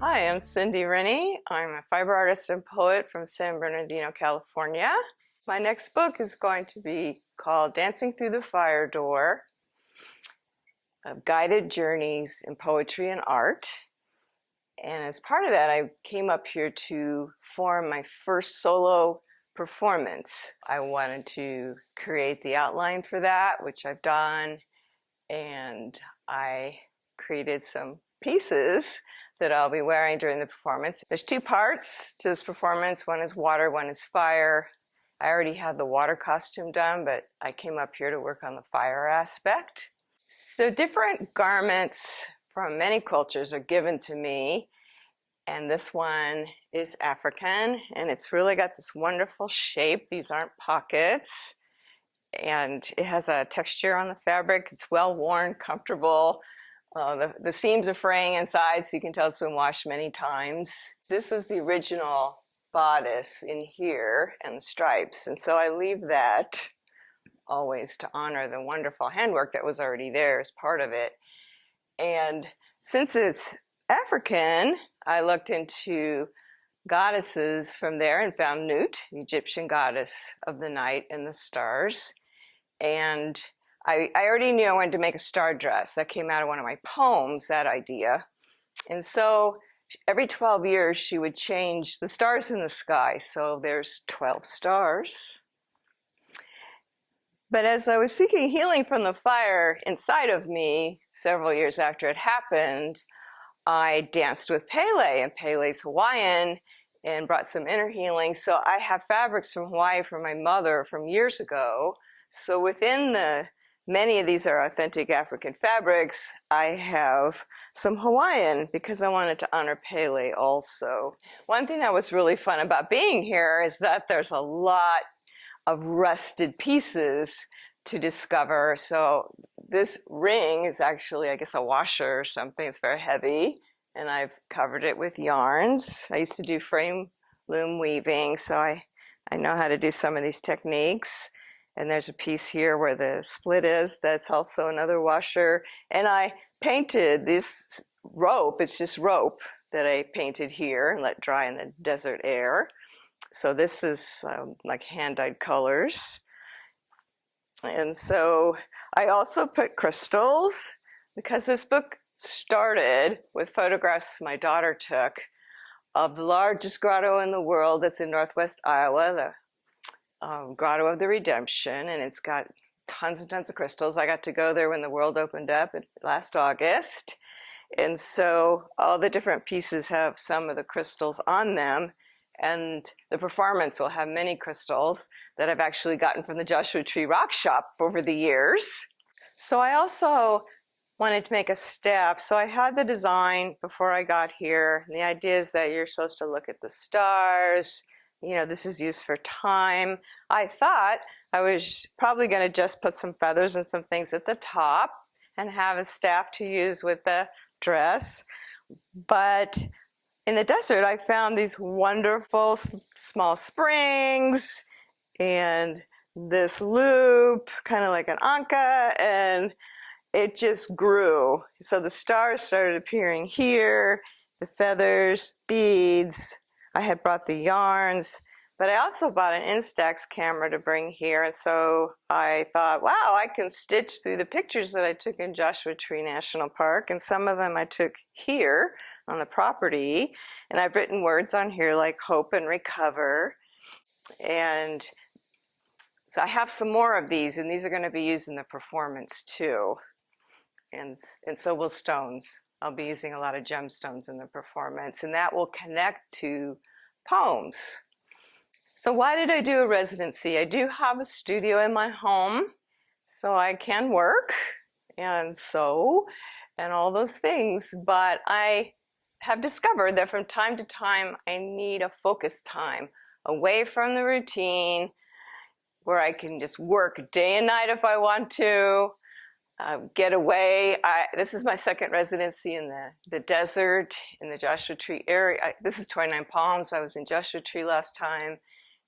Hi, I'm Cindy Rinne. I'm a fiber artist and poet from San Bernardino, California. My next book is going to be called Dancing Through the Fire Door, Guided Journeys in Poetry and Art. And as part of that, I came up here to form my first solo performance. I wanted to create the outline for that, which I've done, and I created some pieces that I'll be wearing during the performance. There's two parts to this performance. One is water, one is fire. I already had the water costume done, but I came up here to work on the fire aspect. So different garments from many cultures are given to me, and this one is African, and it's really got this wonderful shape. These aren't pockets, and it has a texture on the fabric. It's well worn, comfortable. The seams are fraying inside, so you can tell it's been washed many times. This is the original bodice in here and the stripes, and so I leave that always to honor the wonderful handwork that was already there as part of it. And since it's African, I looked into goddesses from there and found Nut, Egyptian goddess of the night and the stars. And I already knew I wanted to make a star dress. That came out of one of my poems, that idea. And so every 12 years, she would change the stars in the sky. So there's 12 stars. But as I was seeking healing from the fire inside of me, several years after it happened, I danced with Pele, and Pele's Hawaiian, and brought some inner healing. So I have fabrics from Hawaii from my mother from years ago. So within many of these are authentic African fabrics. I have some Hawaiian because I wanted to honor Pele also. One thing that was really fun about being here is that there's a lot of rusted pieces to discover. So this ring is actually, I guess, a washer or something. It's very heavy, and I've covered it with yarns. I used to do frame loom weaving, so I know how to do some of these techniques. And there's a piece here where the split is, that's also another washer. And I painted this rope, it's just rope that I painted here and let dry in the desert air. So this is like hand-dyed colors. And so I also put crystals, because this book started with photographs my daughter took of the largest grotto in the world that's in northwest Iowa, the Grotto of the Redemption, and it's got tons and tons of crystals. I got to go there when the world opened up last August, and so all the different pieces have some of the crystals on them, and the performance will have many crystals that I've actually gotten from the Joshua Tree Rock Shop over the years. So I also wanted to make a staff. So I had the design before I got here, and the idea is that you're supposed to look at the stars. You know, this is used for time. I thought I was probably going to just put some feathers and some things at the top and have a staff to use with the dress. But in the desert, I found these wonderful small springs and this loop, kind of like an anka, and it just grew. So the stars started appearing here, the feathers, beads. I had brought the yarns, but I also bought an Instax camera to bring here, and so I thought, wow, I can stitch through the pictures that I took in Joshua Tree National Park, and some of them I took here on the property, and I've written words on here like hope and recover, and so I have some more of these, and these are going to be used in the performance too, and so will stones. I'll be using a lot of gemstones in the performance, and that will connect to poems. So why did I do a residency? I do have a studio in my home, so I can work and sew and all those things, but I have discovered that from time to time I need a focus time away from the routine where I can just work day and night if I want to. Get away. This is my second residency in the desert, in the Joshua Tree area. This is 29 Palms. I was in Joshua Tree last time,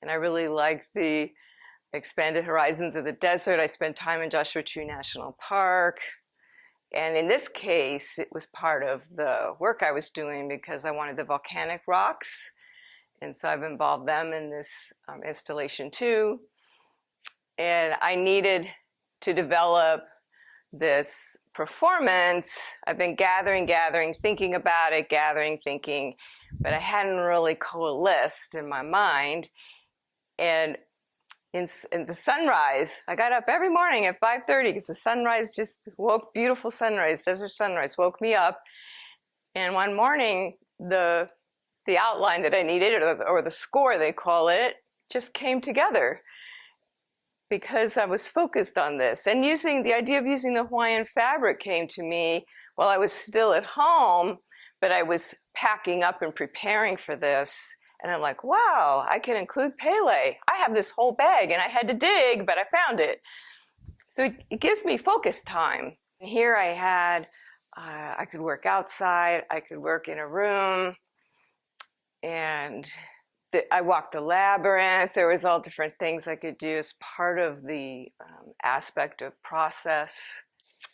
and I really like the expanded horizons of the desert. I spent time in Joshua Tree National Park, And in this case, it was part of the work I was doing because I wanted the volcanic rocks. And so I've involved them in this installation too. And I needed to develop this performance. I've been gathering, thinking about it, thinking, but I hadn't really coalesced in my mind. And in the sunrise, I got up every morning at 5:30 because the sunrise just woke, beautiful sunrise, desert sunrise, woke me up. And one morning, the outline that I needed, or the score they call it, just came together because I was focused on this. And the idea of using the Hawaiian fabric came to me while I was still at home, but I was packing up and preparing for this. And I'm like, wow, I can include Pele. I have this whole bag, and I had to dig, but I found it. So it gives me focus time. Here I had, I could work outside, I could work in a room, and I walked the labyrinth. There was all different things I could do as part of the aspect of process.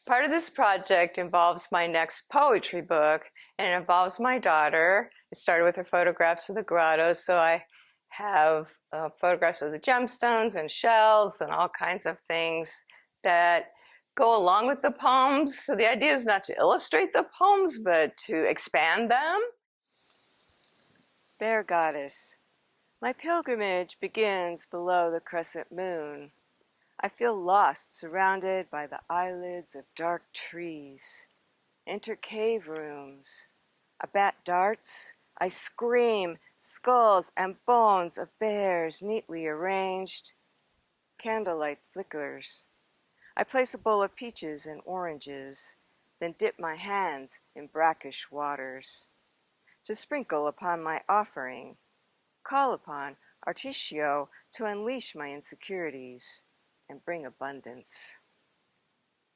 Part of this project involves my next poetry book, and it involves my daughter. It started with her photographs of the grottos, so I have photographs of the gemstones and shells and all kinds of things that go along with the poems. So the idea is not to illustrate the poems, but to expand them. Bear Goddess. My pilgrimage begins below the crescent moon. I feel lost, surrounded by the eyelids of dark trees. Enter cave rooms. A bat darts. I scream, skulls and bones of bears neatly arranged. Candlelight flickers. I place a bowl of peaches and oranges, then dip my hands in brackish waters to sprinkle upon my offering. Call upon Articio to unleash my insecurities and bring abundance.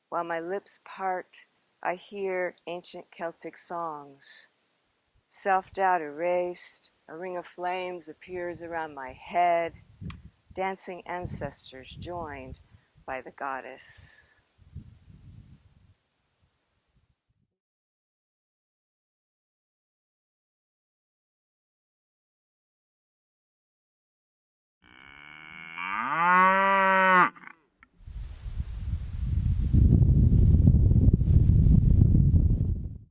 While my lips part, I hear ancient Celtic songs. Self-doubt erased, a ring of flames appears around my head, dancing ancestors joined by the goddess.